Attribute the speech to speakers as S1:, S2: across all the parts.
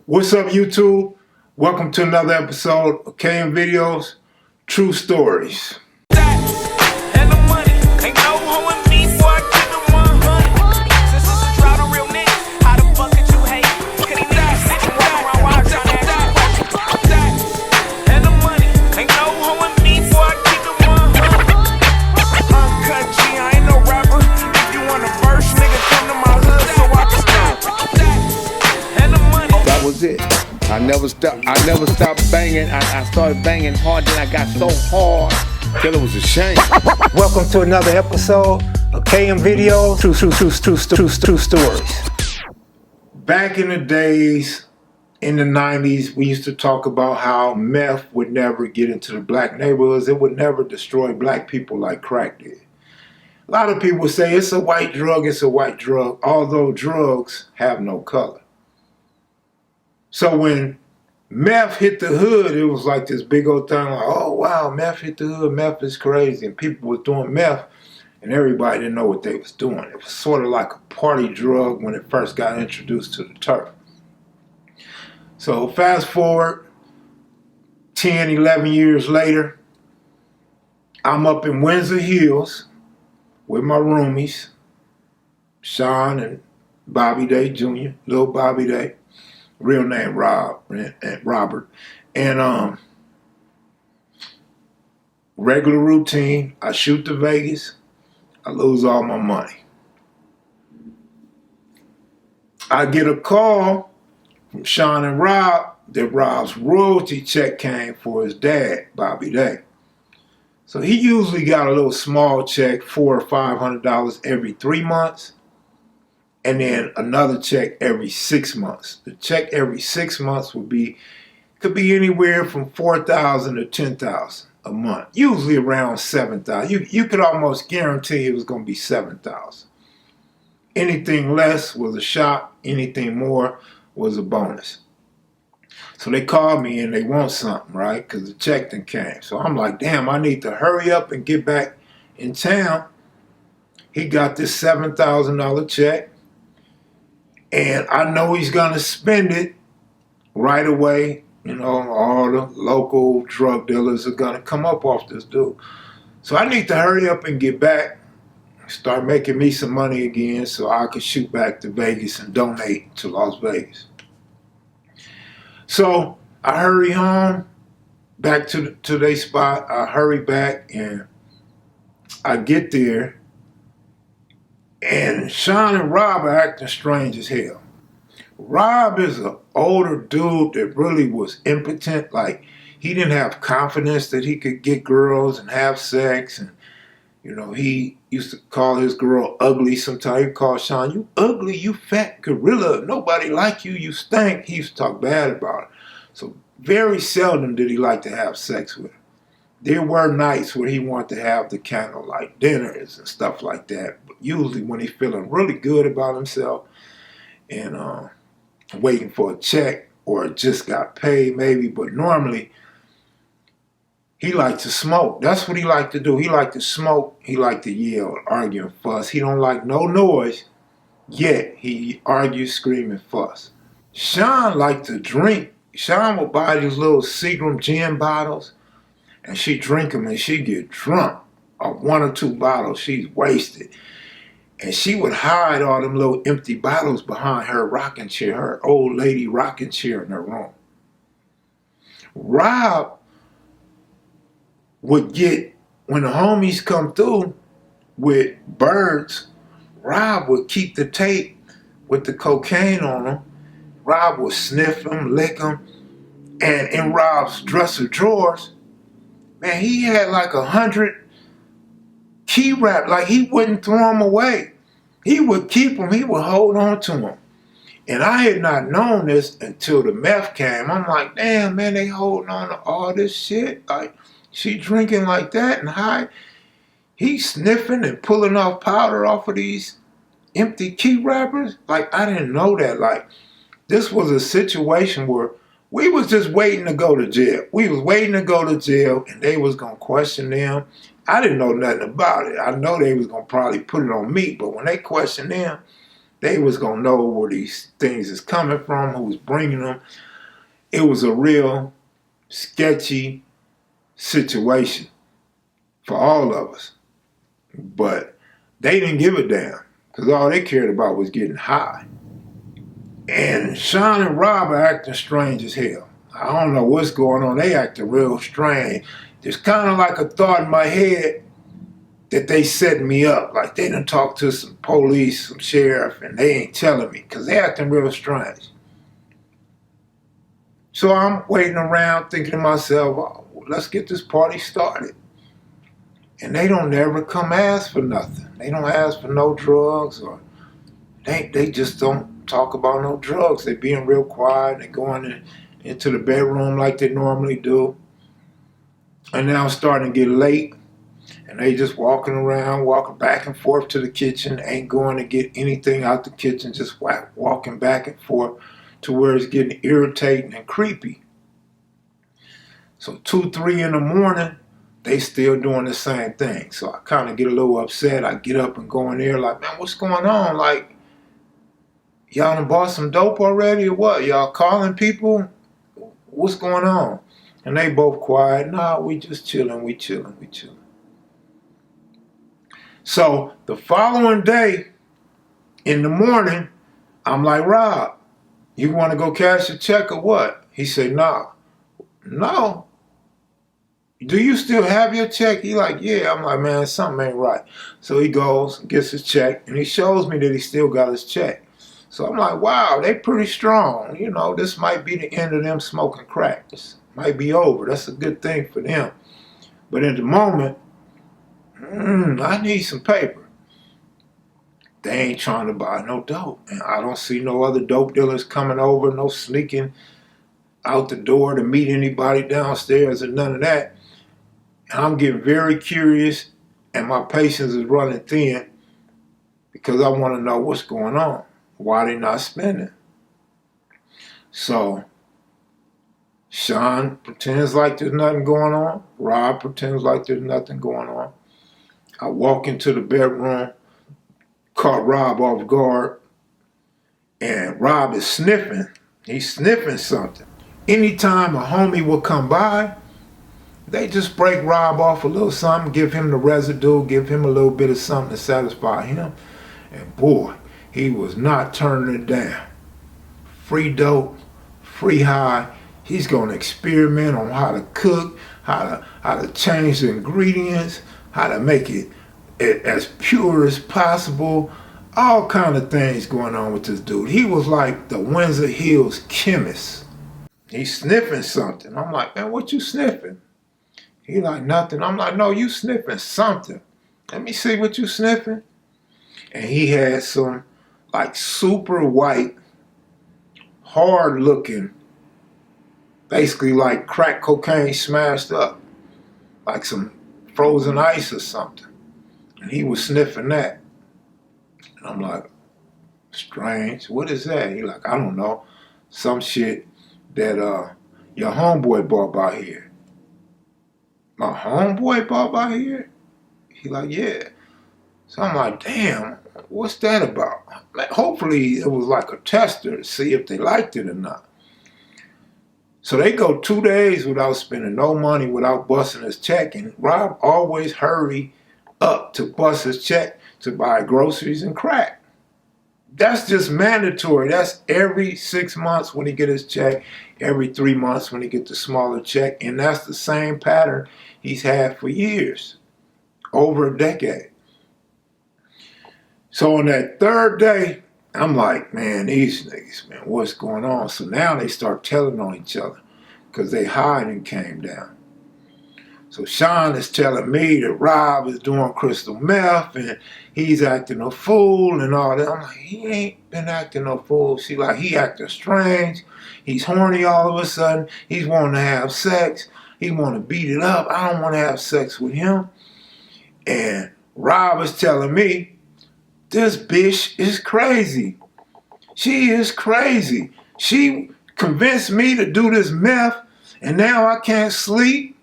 S1: What's up, YouTube? Welcome to another episode of Kev Videos, True Stories.
S2: It. I never stopped banging. I started banging hard, then I got so hard till it was a shame.
S1: Welcome to another episode of KM Videos, True Stories. Back in the days, in the 90s, we used to talk about how meth would never get into the black neighborhoods. It would never destroy black people like crack did. A lot of people say it's a white drug, although drugs have no color. So when meth hit the hood, it was like this big old thing like, oh wow, meth hit the hood, meth is crazy. And people was doing meth and everybody didn't know what they was doing. It was sort of like a party drug when it first got introduced to the turf. So fast forward 10, 11 years later, I'm up in Windsor Hills with my roomies, Sean and Bobby Day Jr., little Bobby Day. Real name Robert, and regular routine. I shoot to Vegas, I lose all my money. I get a call from Sean and Rob that Rob's royalty check came for his dad, Bobby Day. So he usually got a little small check, $400 or $500 every 3 months. And then another check every 6 months. The check every 6 months could be anywhere from $4,000 to $10,000 a month. Usually around $7,000. You could almost guarantee it was going to be $7,000. Anything less was a shock. Anything more was a bonus. So they called me and they want something, right? Because the check then came. So I'm like, damn, I need to hurry up and get back in town. He got this $7,000 check. And I know he's going to spend it right away. You know, all the local drug dealers are going to come up off this dude. So I need to hurry up and get back, start making me some money again so I could shoot back to Vegas and donate to Las Vegas. So I hurry home, back to their spot. I hurry back and I get there. And Sean and Rob are acting strange as hell. Rob is an older dude that really was impotent. Like, he didn't have confidence that he could get girls and have sex. And, you know, he used to call his girl ugly sometimes. He'd call Sean, you ugly, you fat gorilla. Nobody like you, you stink. He used to talk bad about her. So very seldom did he like to have sex with her. There were nights where he wanted to have the candlelight dinners and stuff like that. But usually when he's feeling really good about himself and waiting for a check or just got paid maybe. But normally he liked to smoke. That's what he liked to do. He liked to smoke. He liked to yell, argue, and fuss. He don't like no noise, yet he argues, scream, and fuss. Sean liked to drink. Sean would buy these little Seagram gin bottles. And she drink them and she get drunk. Or 1 or 2 bottles, she's wasted. And she would hide all them little empty bottles behind her rocking chair, her old lady rocking chair in her room. Rob would get, when the homies come through with birds, Rob would keep the tape with the cocaine on them. Rob would sniff them, lick them. And in Rob's dresser drawers, man, he had like 100 key wrap. Like, he wouldn't throw them away. He would keep them. He would hold on to them. And I had not known this until the meth came. I'm like, damn, man, they holding on to all this shit. Like, she drinking like that and high. He's sniffing and pulling off powder off of these empty key wrappers. Like, I didn't know that. Like, this was a situation where we was just waiting to go to jail. We was waiting to go to jail, and they was going to question them. I didn't know nothing about it. I know they was going to probably put it on me, but when they questioned them, they was gonna know where these things is coming from, who was bringing them. It was a real sketchy situation for all of us. But they didn't give a damn because all they cared about was getting high. And Sean and Rob are acting strange as hell. I don't know what's going on. They acting real strange. There's kind of like a thought in my head that they setting me up. Like they done talked to some police, some sheriff, and they ain't telling me because they acting real strange. So I'm waiting around thinking to myself, oh, let's get this party started. And they don't ever come ask for nothing. They don't ask for no drugs, or they just don't talk about no drugs. They being real quiet. They going into the bedroom like they normally do. And now it's starting to get late. And they just walking around, walking back and forth to the kitchen. Ain't going to get anything out the kitchen. Just walking back and forth to where it's getting irritating and creepy. So 2, 3 in the morning, they still doing the same thing. So I kind of get a little upset. I get up and go in there like, man, what's going on? Like, y'all done bought some dope already or what? Y'all calling people? What's going on? And they both quiet. Nah, we just chilling, we chilling. So the following day in the morning, I'm like, Rob, you want to go cash a check or what? He said, nah. No. Do you still have your check? He like, yeah. I'm like, man, something ain't right. So he goes and gets his check, and he shows me that he still got his check. So I'm like, wow, they pretty strong. You know, this might be the end of them smoking crack. This might be over. That's a good thing for them. But at the moment, I need some paper. They ain't trying to buy no dope. And I don't see no other dope dealers coming over, no sneaking out the door to meet anybody downstairs or none of that. And I'm getting very curious, and my patience is running thin because I want to know what's going on. Why they not spending? So Sean pretends like there's nothing going on. Rob pretends like there's nothing going on. I walk into the bedroom, caught Rob off guard, and Rob is sniffing. He's sniffing something. Anytime a homie will come by, they just break Rob off a little something, give him the residue, give him a little bit of something to satisfy him. And boy, he was not turning it down. Free dope, free high. He's gonna experiment on how to cook, how to change the ingredients, how to make it as pure as possible. All kind of things going on with this dude. He was like the Windsor Hills chemist. He's sniffing something. I'm like, man, what you sniffing? He like, nothing. I'm like, no, you sniffing something. Let me see what you sniffing. And he had some like super white, hard looking, basically like crack cocaine smashed up, like some frozen ice or something. And he was sniffing that. And I'm like, strange. What is that? He like, I don't know. Some shit that your homeboy bought by here. My homeboy bought by here? He like, yeah. So I'm like, damn, what's that about? Like, hopefully it was like a tester to see if they liked it or not. So they go 2 days without spending no money, without busting his check. And Rob always hurry up to bust his check to buy groceries and crack. That's just mandatory. That's every 6 months when he get his check, every 3 months when he get the smaller check. And that's the same pattern he's had for years, over a decade. So on that third day, I'm like, man, these niggas, man, what's going on? So now they start telling on each other because they hiding came down. So Sean is telling me that Rob is doing crystal meth and he's acting a fool and all that. I'm like, he ain't been acting a fool. See, like, he acting strange. He's horny all of a sudden. He's wanting to have sex. He want to beat it up. I don't want to have sex with him. And Rob is telling me, this bitch is crazy. She is crazy. She convinced me to do this meth, and now I can't sleep.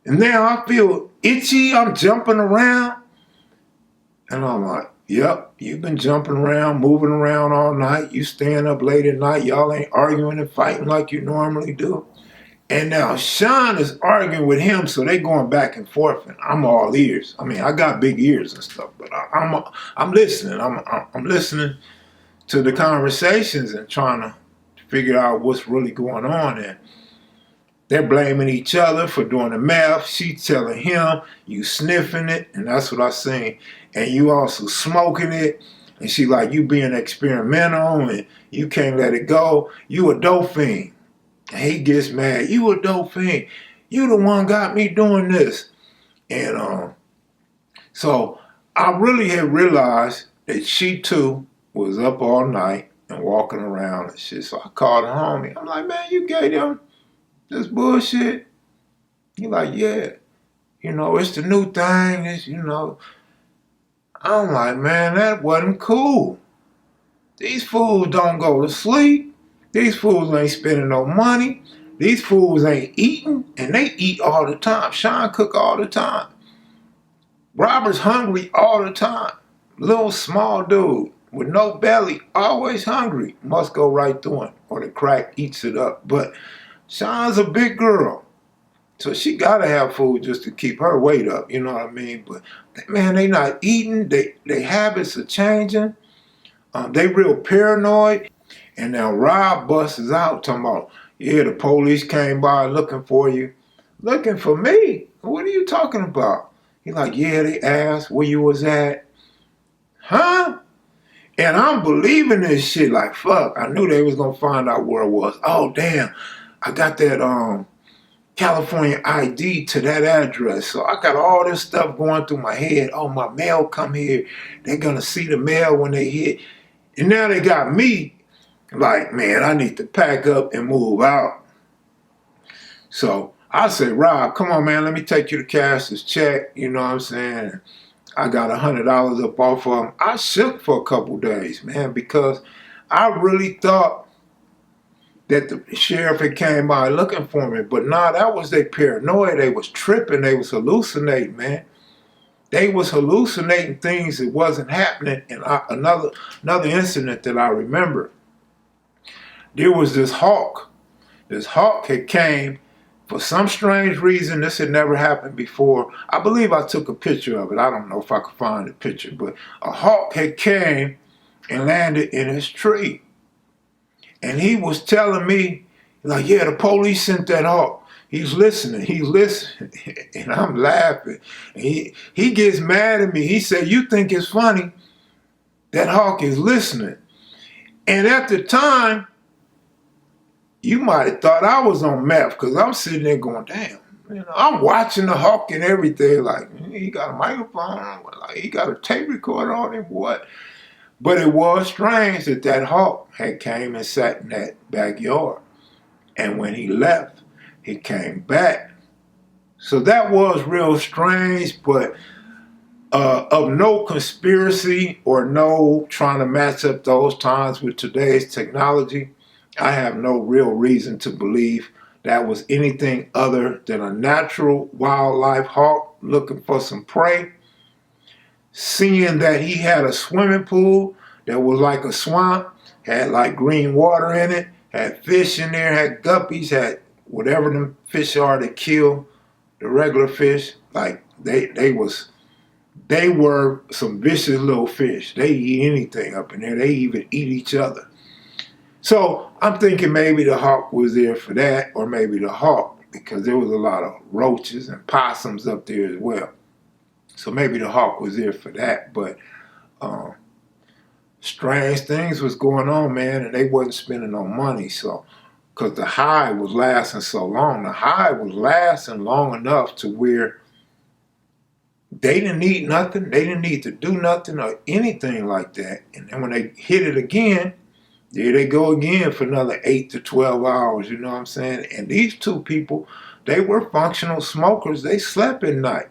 S1: And now I feel itchy. I'm jumping around. And I'm like, Yep, you've been jumping around, moving around all night. You staying up late at night. Y'all ain't arguing and fighting like you normally do. And now Sean is arguing with him, so they going back and forth, and I'm all ears. I mean, I got big ears and stuff, but I'm listening. I'm listening to the conversations and trying to figure out what's really going on. And they're blaming each other for doing the meth. She's telling him, you sniffing it, and that's what I seen. And you also smoking it. And she like, you being experimental and you can't let it go. You a dope fiend. And he gets mad. You a dope fiend. You the one got me doing this. And so I really had realized that she too was up all night and walking around and shit. So I called her homie. I'm like, man, you gave them this bullshit? He like, yeah, it's the new thing. I'm like, man, that wasn't cool. These fools don't go to sleep. These fools ain't spending no money. These fools ain't eating, and they eat all the time. Sean cook all the time. Robert's hungry all the time. Little small dude with no belly, always hungry. Must go right through him, or the crack eats it up. But Sean's a big girl, so she gotta have food just to keep her weight up, you know what I mean? But man, they not eating, they habits are changing, they real paranoid. And now Rob busts out talking about, yeah, the police came by looking for you. Looking for me? What are you talking about? He like, yeah, they asked where you was at. Huh? And I'm believing this shit like, fuck, I knew they was gonna find out where it was. Oh, damn, I got that California ID to that address. So I got all this stuff going through my head. Oh, my mail come here. They're gonna see the mail when they hit. And now they got me like, man, I need to pack up and move out. So I say, Rob, come on, man, let me take you to cash this check. You know what I'm saying? I got $100 up off of them. I shook for a couple days, man, because I really thought that the sheriff had came by looking for me. But nah, that was their paranoia. They was tripping. They was hallucinating, man. They was hallucinating things that wasn't happening. And another incident that I remember, there was this hawk. This hawk had came for some strange reason. This had never happened before. I believe I took a picture of it. I don't know if I could find the picture, but a hawk had came and landed in his tree. And he was telling me, like, yeah, the police sent that hawk. He's listening. And I'm laughing. And he gets mad at me. He said, you think it's funny? That hawk is listening. And at the time, you might have thought I was on meth, because I'm sitting there going, damn. I'm watching the hawk and everything. Like, he got a microphone. Like, he got a tape recorder on him. What? But it was strange that hawk had came and sat in that backyard. And when he left, he came back. So that was real strange, but of no conspiracy or no trying to match up those times with today's technology, I have no real reason to believe that was anything other than a natural wildlife hawk looking for some prey. Seeing that he had a swimming pool that was like a swamp, had like green water in it, had fish in there, had guppies, had whatever them fish are that kill the regular fish. Like they were some vicious little fish. They eat anything up in there. They even eat each other. So I'm thinking maybe the hawk was there for that, or maybe the hawk, because there was a lot of roaches and possums up there as well. So maybe the hawk was there for that, but strange things was going on, man, and they wasn't spending no money. So, because the high was lasting so long, the high was lasting long enough to where they didn't need nothing, they didn't need to do nothing or anything like that. And then when they hit it again, there they go again for another 8 to 12 hours, you know what I'm saying? And these two people, they were functional smokers. They slept at night.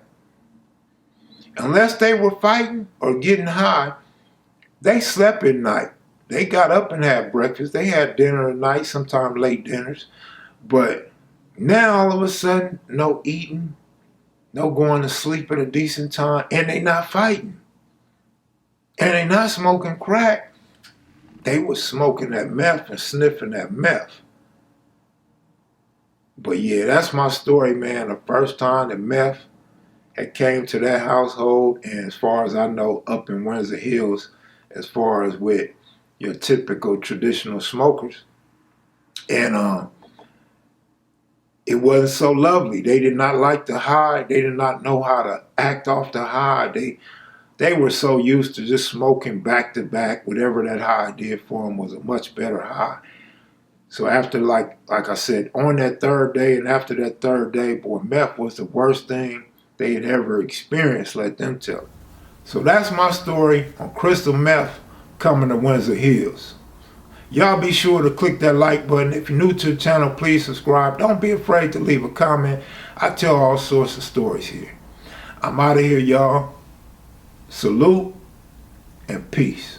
S1: Unless they were fighting or getting high, they slept at night. They got up and had breakfast. They had dinner at night, sometimes late dinners. But now all of a sudden, no eating, no going to sleep at a decent time, and they not fighting. And they not smoking crack. They was smoking that meth and sniffing that meth. But yeah, that's my story, man. The first time that meth had came to that household, and as far as I know, up in Windsor Hills, as far as with your typical traditional smokers. And it wasn't so lovely. They did not like the high. They did not know how to act off the high. They were so used to just smoking back to back. Whatever that high did for them was a much better high. So after, like I said, on that third day and after that third day, boy, meth was the worst thing they had ever experienced, let them tell it. So that's my story on crystal meth coming to Windsor Hills. Y'all be sure to click that like button. If you're new to the channel, please subscribe. Don't be afraid to leave a comment. I tell all sorts of stories here. I'm out of here, y'all. Salute and peace.